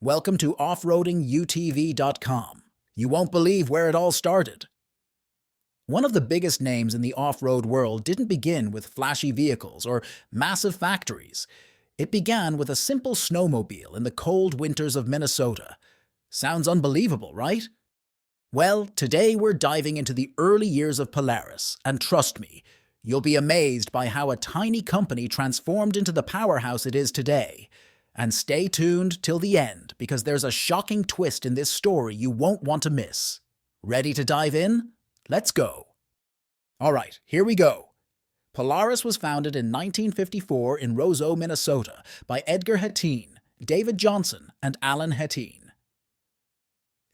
Welcome to offroadingutv.com. You won't believe where it all started. One of the biggest names in the off-road world didn't begin with flashy vehicles or massive factories. It began with a simple snowmobile in the cold winters of Minnesota. Sounds unbelievable, right? Well, today we're diving into the early years of Polaris, and trust me, you'll be amazed by how a tiny company transformed into the powerhouse it is today. And stay tuned till the end, because there's a shocking twist in this story you won't want to miss. Ready to dive in? Let's go. Alright, here we go. Polaris was founded in 1954 in Roseau, Minnesota by Edgar Hettin, David Johnson, and Alan Hettin.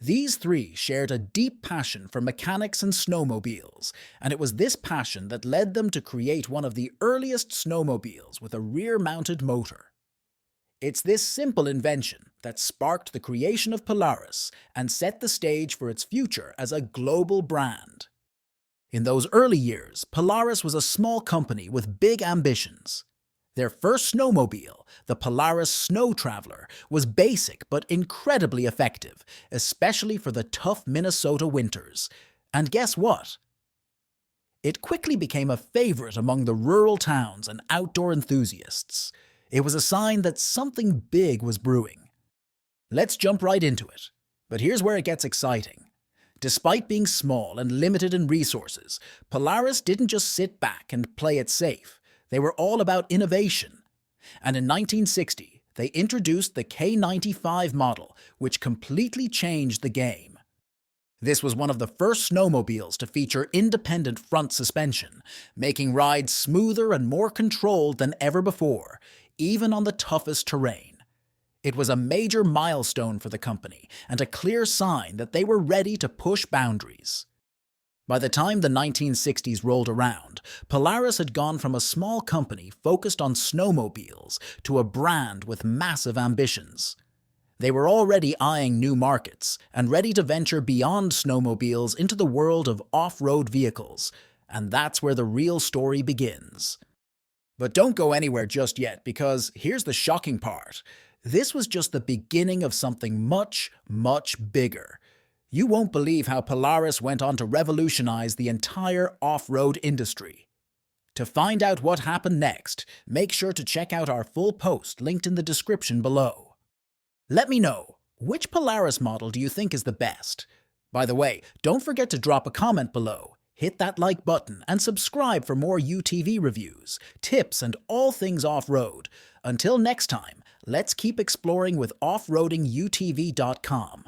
These three shared a deep passion for mechanics and snowmobiles, and it was this passion that led them to create one of the earliest snowmobiles with a rear-mounted motor. It's this simple invention that sparked the creation of Polaris and set the stage for its future as a global brand. In those early years, Polaris was a small company with big ambitions. Their first snowmobile, the Polaris Snow Traveler, was basic but incredibly effective, especially for the tough Minnesota winters. And guess what? It quickly became a favorite among the rural towns and outdoor enthusiasts. It was a sign that something big was brewing. Let's jump right into it. But here's where it gets exciting. Despite being small and limited in resources, Polaris didn't just sit back and play it safe. They were all about innovation. And in 1960, they introduced the K95 model, which completely changed the game. This was one of the first snowmobiles to feature independent front suspension, making rides smoother and more controlled than ever before, even on the toughest terrain. It was a major milestone for the company and a clear sign that they were ready to push boundaries. By the time the 1960s rolled around, Polaris had gone from a small company focused on snowmobiles to a brand with massive ambitions. They were already eyeing new markets and ready to venture beyond snowmobiles into the world of off-road vehicles, and that's where the real story begins. But don't go anywhere just yet, because here's the shocking part. This was just the beginning of something much, much bigger. You won't believe how Polaris went on to revolutionize the entire off-road industry. To find out what happened next, make sure to check out our full post linked in the description below. Let me know, which Polaris model do you think is the best? By the way, don't forget to drop a comment below. Hit that like button and subscribe for more UTV reviews, tips, and all things off-road. Until next time, let's keep exploring with offroadingutv.com.